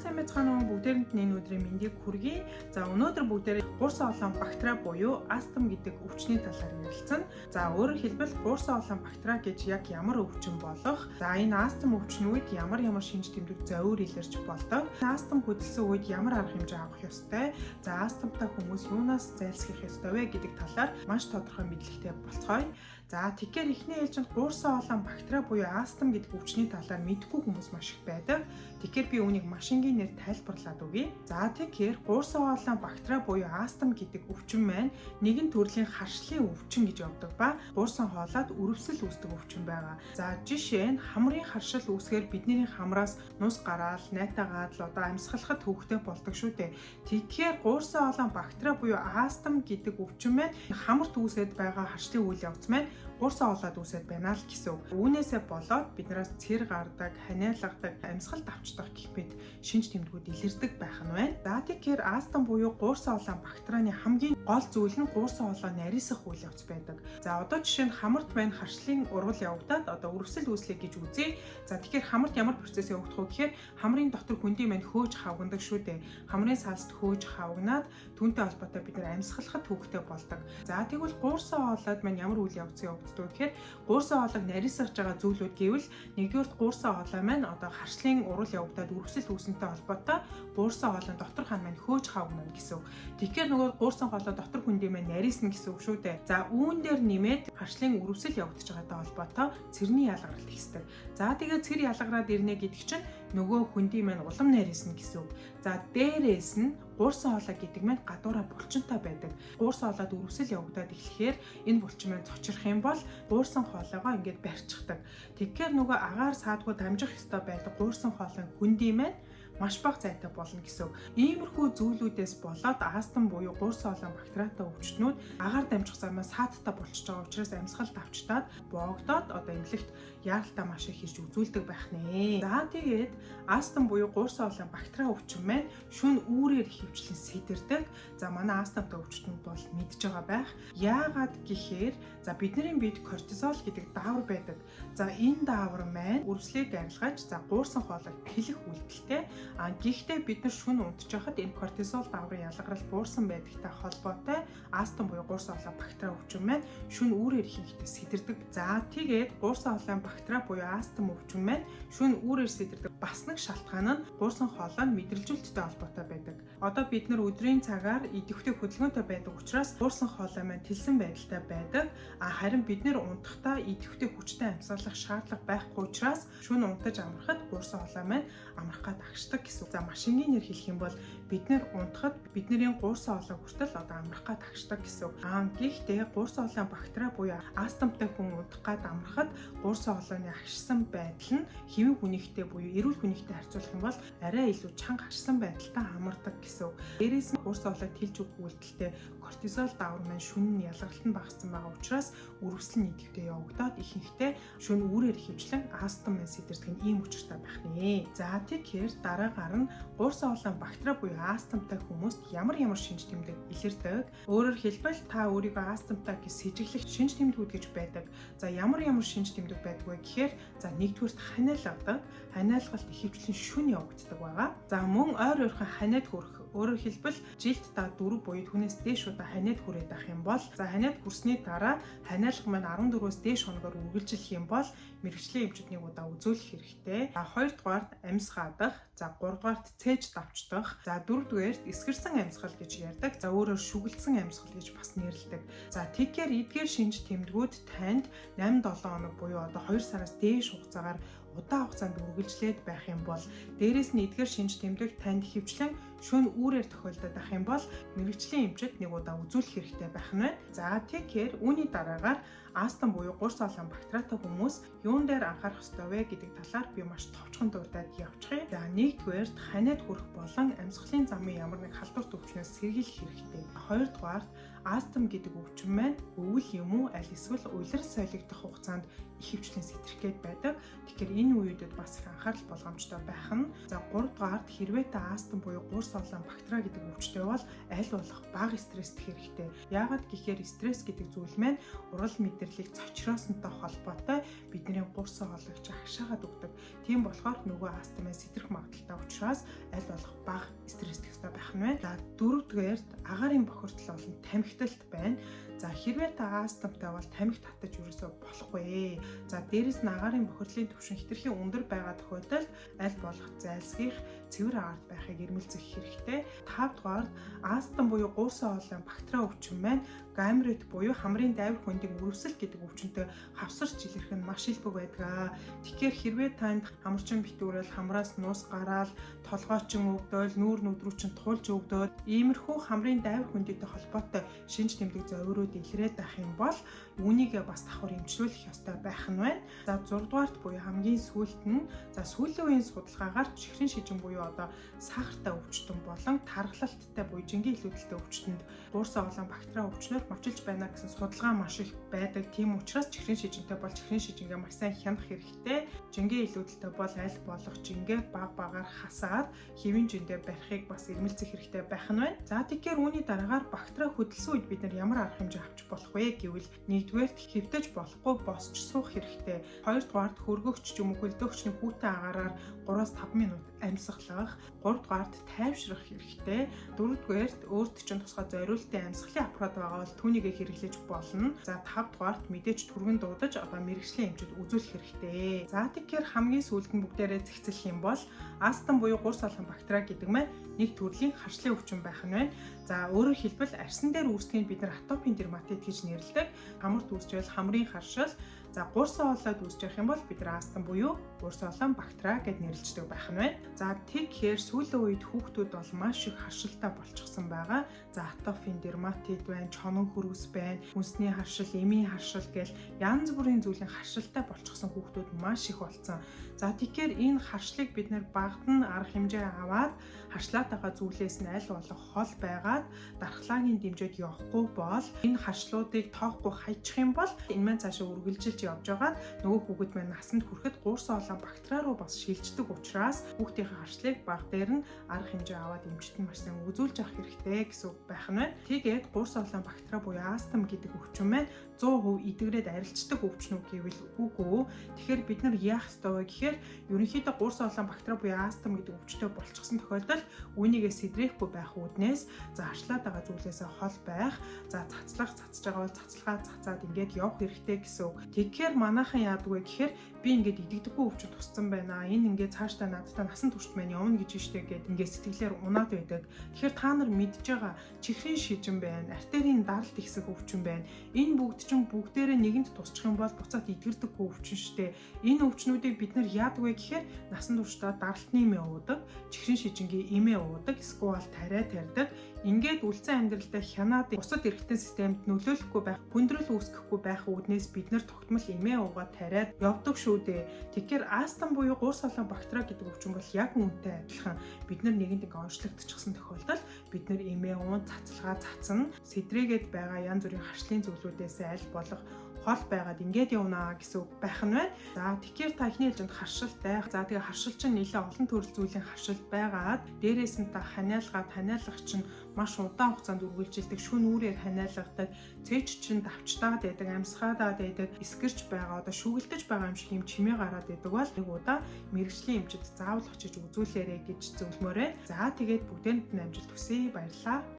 сайн байцгаана уу? Бүгдээрэнд нь энэ өдрийн мэндийг хүргэе. За өнөөдөр бүгдээрээ гурсан олон бактери буюу астм гэдэг өвчний талаар ярилцсан. За өөрөөр хэлбэл гурсан олон бактери гэж яг ямар өвчин болох? За энэ астм өвчний үед ямар шинж тэмдэг зовир илэрч болдог? Астм хөдөлсөн үед ямар арга хэмжээ авах ёстой? За астмтай хүмүүс юунаас зайлсхийх ёстой вэ гэдэг талаар маш тодорхой мэдлэгтэй болцгоё. За тэгэхээр эхний ээлжинд гурсан олон бактери буюу астм гэдэг өвчний талаар мэдгүй хүмүүс маш их байдаг. Тэгэхээр би үүнийг машингийн нэр тайлбарлаад өгье. За тэгэхээр гурсан олон бактери буюу астм гэдэг өвчин маань нэгэн төрлийн харшлын өвчин гэж явдаг ба гурсан хоолойд өрөвсөл үүсдэг өвчин байгаа. За жишээ нь хамрын харшил үүсгээр бидний хамраас нус гараал, найтаагаад л амьсгалахад төвөгтэй болдог шүү дээ. Тэгэхээр гурсан олон бактери буюу астм гэдэг өвчин маань хамарт үүсээд байгаа харшлын үйл явц маань гурсан хоолойд үүсээд байна л гэсэн үг. Үүнээсээ болоод биднээс цэр гардаг, ханиалгадаг, амьсгалт авчдаг гэх мэт шинж тэмдгүүд илэрдэг байх нь байна. За тэгэхээр астм буюу гурсан олон бактерийн хамгийн гол зүйл нь гурсан хоолой нарийсах үйл явц байдаг. За одоо жишээ нь хамарт байна харшлын урвал явагдаад өрөвсөл үүслэх гэж үзье. За тэгэхээр хамарт ямар процесс явагдах вэ гэхээр хамрын дотор хөндий маань хөөж хавгнадаг шүү дээ. Хамрын салст хөөж хавгнаад түүнтэй холбоотой бид нар амьсгалахад төвөгтэй болдог. За тэгвэл гурсан хоолойд маань ямар үйл явц явагддаг вэ гэхээр гурсан хоолойг нарийсгаж байгаа зүйлүүд гэвэл нэгдүгээр гурсан хоолой маань харшлын урвал явагдаад өрөвсөл үүсэнтэй холбоотой гурсан хоолойн дотор хан маань хөөж хавгна гэсэн үг. Тэгэхээр нөгөө гурсан хоолой дотор хөндий маань нарийсна гэсэн үг шүү дээ. За үүн дээр нэмээд харшлын өрөвсөл явагдаж байгаатай холбоотой цэрний ялгаралт ихсдэг. За тэгээд цэр ялгараад ирнэ гэдэг чинь нөгөө хөндий маань улам нарийсна гэсэн үг. За дээрээс нь гурсан хоолой гэдэг маань гадуураа булчинтай байдаг. Гурсан хоолойд өрөвсөл явагдаад эхлэхээр энэ булчин маань цочрох юм бол гурсан хоолойгоо ингээд барьчихдаг. Тэгэхээр нөгөө агаар саадгүй дамжих ёстой байдаг гурсан хоолойн хөндий маань маш бага зайтай болно гэсэн үг. Иймэрхүү зүйлүүдээс болоод астм буюу гурсан олон бактериатай өвчтнүүд агаар дамжих замаа саадтай болчихж байгаа учраас амьсгалт авчтаад боогдоод эмнэлэгт яаралтай маш их хийж үзүүлдэг байх нэ. За тэгээд астм буюу гурсан олон бактери өвчин маань шөнө үүрээр хөвчлэн сэтэрдэг. За манай астмтай өвчтнүүд бол мэдж байгаа байх. Яагаад гэхээр бидний биед кортизол гэдэг даавар байдаг. За энэ даавар маань өрөвслийг арилгаж гурсан хоолойг тэлэх үйлдэлтэй. Гэхдээ бид нар шөнө унтж байхад энэ кортизол дааврын ялгарал буурсан байдагтай холбоотой астм буюу гурсан олон бактери өвчин маань шөнө үүрээр ихэнхдээ сэтэрдэг. За тэгээд гурсан олон бактери буюу астм өвчин маань шөнө үүрээр сэтэрдэг бас нэг шалтгаан нь гурсан хоолой нь мэдрэлжүүлэлттэй холбоотой байдаг. Одоо бид нар өдрийн цагаар идэвхтэй хөдөлгөөнтэй байдаг учраас гурсан хоолой маань тэлсэн байдалтай байдаг. Харин бид нар унтахдаа идэвхтэй хүчтэй амьсгалах шаардлага байхгүй учраас шөнө унтаж амрахад гурсан хоолой маань амрах гад агшдаг гэсэн. За машингийн нэр хэлэх юм бол бид нар унтахад бидний гурсан хоолой хүртэл амрах гад агшдаг гэсэн. Гэхдээ гурсан хоолойн бактери буюу астмтай хүн унтах гад амрахад гурсан хоолойны агшсан байдал нь хэвэн хүнийхтэй буюу эрүүл хүнийхтэй харьцуулах юм бол арай илүү чанга агшсан байдалтай амардаг гэсэн. Дээрээс нь гурсан хоолой тэлж өгөх үйлдэлтэй кортизол даавар маань шөнө ялгаралт нь багассан байгаа учраас өрөвсөл нь идэвхтэй явагдаад ихэнхдээ шөнө үүрээр хөвчлэн астм маань сэтэрдэг нь ийм учиртай байх нэ. За тэгэхээр дараагаар нь гурсан олон бактери буюу астмтай хүмүүст ямар шинж тэмдэг илэрдэг. Өөрөөр хэлбэл та өөрийгөө астмтай гэж сэжиглэх шинж тэмдгүүд гэж байдаг. За ямар шинж тэмдэг байдаг вэ гэхээр нэгдүгээрт ханиалгадаг. Ханиалгалт ихэвчлэн шөнө явагддаг байгаа. За мөн ойр ойрхон ханиад хүрэх. Өөрөөр хэлбэл жилд 4 буюу түүнээс дээш удаа ханиад хүрээд авах юм бол ханиад хүрсний дараа ханиалга маань 14-өөс дээш хоногоор үргэлжлэх юм бол мэрэгчлийн эмчүүднийг удаа үзүүлэх хэрэгтэй. Хоёрдугаарт амьс гадах, гуравдугаарт цээж давчдах, дөрөвдүгээрт эсгэрсэн амьсгал гэж ярьдаг. Өөрөөр шүглдсэн амьсгал гэж бас нэрлэдэг. Тэгэхээр эдгээр шинж тэмдгүүд танд 8-7 хоног буюу 2 сараас дээш хугацаагаар удаан хугацаанд үргэлжлээд байх юм бол дээрээс нь эдгээр шинж тэмдэг танд хөвчлэн шөнө үүрээр тохиолдоод байх юм бол мэрэгчлийн эмчэд нэг удаа үзүүлэх хэрэгтэй байх нь байна. За тэгэхээр үүний дараагаар астм буюу гурсан олон бактериатай хүмүүс юун дээр анхаарах ёстой вэ гэдэг талаар би маш товчхон дурдаад явчихъя. За нэгдүгээрт ханиад хүрэх болон амьсгалын замын ямар нэг халдварт өвчнөөс сэргийлэх хэрэгтэй. Хоёрдугаарт астм гэдэг өвчин маань өвөл юм уу аль эсвэл улирал солигдох хугацаанд ихэвчлэн сэтрэх гээд байдаг. Тэгэхээр энэ үеүүдэд бас их анхаарал болгоомжтой байх нь. За 3 дугаарт хэрвээ та астм буюу гурс олон бактери гэдэг өвчтэй бол аль болох бага стресстэх хэрэгтэй. Яагаад гэхээр стресс гэдэг зүйл маань урал мэдрэлийг цочроосонтой холбоотой бидний гурс олгож агшаагаад өгдөг. Тийм болохоор нөгөө астмын сэтрэх магадaltaй учраас аль болох бага стресстэх хэрэгтэй байх нь байна. За 4-дүгээрт агаарын бохирдол болон тамхиталт байна. За хэрвээ та астмтай бол тамхи татаж ерөөсөө болохгүй. За дээрэс нь агаарын бохирдлын түвшин хэтэрхий өндөр байгаа тохиолдолд аль болох зайлсхийх, цэвэр агаарт байхыг эрмэлзэх хэрэгтэй. 5 дугаарт астм буюу гурс олон бактери өвчин маань гамрит буюу хамрын дайвар хөндийн үрвсэл гэдэг өвчнөд хавсарч илэрх нь маш илбэг байдаг. Тэгэхээр хэрвээ танд хамарчин битүүрэл хамраас нуус гараал, толгойчин өвдөөл, нүүр нүдрүүчин тулж өвдөөд иймэрхүү хамрын дайвар хөндийтэй холбоотой шинж тэмдэг зовирууд илрээд байх юм бол үүнийгээ бас давхар эмчлүүлэх ёстой байх нь байна. За 6 дугаарт буюу хамгийн сүүлд нь сүүлийн үеийн судалгаагаар чихрийн шижин буюу одоо сахартай өвчтөн болон тархалттай буюу жингийн илүүдэлтэй өвчтөнд гурс олон бактери өвчнөр мочилж байна гэсэн судалгаа маш их байдаг. Тийм учраас чихрийн шижинтэй бол чихрийн шижингээ маш сайн хянах хэрэгтэй. Жингийн илүүдэлтэй бол аль болох жингээ баг багаар хасаад хэвийн жиндээ барихыг бас эрмэлзэх хэрэгтэй байх нь байна. За тэгэхээр үүний дараагаар бактери хөдөлсөн үед бид нар ямар арга хэмжээ авч болох вэ гэвэл нэгдүгээрт хэвтэж болохгүй босч суух хэрэгтэй. 2 дугаарт хөргөгч ч юм уу хөлдөөгчний хүүтэн агаараар 3-5 минут амьсгалах. 3 дугаарт тайвшрах хэрэгтэй. 4 дугаарт өөрт чинь тусгай зориултын амьсгалын аппарат байгаа бол түүнийгээ хэрэглэж болно. За 5 дугаарт мэдээж түргэн дуудаж одоо мэрэгжлийн эмчид үзүүлэх хэрэгтэй. За тэгэхээр хамгийн сүүлд нь бүгдээрээ зэгцэлэх юм бол астм буюу гурс олон бактери гэдэг маань нэг төрлийн харшлын өвчин байх нь байна. За өөрөөр хэлбэл арьсан дээр үүсгэхийг бид нар атопийн дерматит гэж нэрлэдэг. Хамарт үүсчвэл хамрын харшил. За гурс олоод үүсч явах юм бол бид нар астм буюу гурс олон бактери гэд нэрлэждэг байх нь байна. За тэгэхээр сүүлийн үед хүүхдүүд бол маш их харшилтай болчихсон байгаа. За атопийн дерматит байна, чонон хөрөс байна, хүнсний харшил, эмийн харшил гэл янз бүрийн зүйлийн харшилтай болчихсон хүүхдүүд маш их болсон. За тэгэхээр энэ харшлыг бид нар багтан арга хэмжээ аваад харшлаатайгаа зүйлээс нь аль болох хол байгаад дархлаагийн дэмжээд явахгүй бол энэ харшлуудыг тоохгүй хайчих юм бол энэ маань цаашаа үргэлжилж явж байгаа нөгөө хүүхэд маань насанд хүрэхэд гурс олон бактери руу бас шилждэг учраас хүүхдийн харшлыг баг дээр нь арга хэмжээ аваад эмчит нь маш сайн үзүүлж авах хэрэгтэй гэсэн үг байх нь байна. Тэгээд гурс олон бактери буюу астм гэдэг өвчин маань 100% идэгрээд арилждаг өвчин үү гэвэл үгүй. Тэгэхээр бид нар яах ёстой вэ гэхээр ерөнхийдөө гурс олон бактери буюу астм гэдэг өвчтэй болчихсон тохиолдолд үүнийгээ сэдрэхгүй байх үүднээс за харшлаад байгаа зүйлээсээ хол байх, за цацлах цацж байгаа бол цацлагаа цацаад ингээд явах хэрэгтэй гэсэн үг. Тэгэхээр манайхан яадаг вэ гэхээр би ингээд идэгдэггүй өвчин туссан байна. Энэ ингээд цаашдаа надтай насан турш маань явна гэж штэ гэд ингээд сэтгэлээр унаад байдаг. Тэгэхээр та нар мэдж байгаа чихрийн шижин байна, артерийн даралт ихсэх өвчин байна. Энэ бүгдээрээ нэгэнд тусчих юм бол буцаад идэгдэггүй өвчин штэ. Энэ өвчнүүдийг бид нар яадаг вэ гэхээр насан туршдаа даралтны эмээ уудаг, чихрийн шижингийн эмээ уудаг, эсвэл тариа тарьдаг. Ингээд үлдсэн амьдралдаа хянаад бусад эргэтэн системд нөлөөлөхгүй байх, хүндрэл үүсгэхгүй байх үүднээс бид нар тогтмол эмээ уугаад тариад явдаг шүү дээ. Тэгэхээр астм буюу гурс олон бактери гэдэг өвчин бол яг үүнтэй адилхан. Бид нар нэгэнд ингээ онцлогдчихсан тохиолдолд бид нар эмээ уун, цацлага цацна, сэдрээгээд байгаа янз бүрийн харшлын зүйлүүдээс аль болох хол байгаад ингээд явнаа гэсэн үг байх нь байна. За тэгэхээр та эхний ээлжинд харшилт байх. За тэгээ харшил чинь нэлээд олон төрөл зүйлийн харшилт байгаад дээрээс нь та ханиалгах чинь маш удаан хугацаанд үргэлжилдэг, шүн үүрээр ханиалгадаг, цээч чинь давчтаад байдаг, амьсгадаад байдаг, эскэрч байгаа, одоо шүгэлдэж байгаа юм шиг юм чимээ гараад байдаг бол нэг удаа мэрэгжлийн эмчид заавал очиж үзүүлээрэй гэж зөвлөмөрөө. За тэгээд бүгдээрэнд нь амжилт хүсье. Баярлалаа.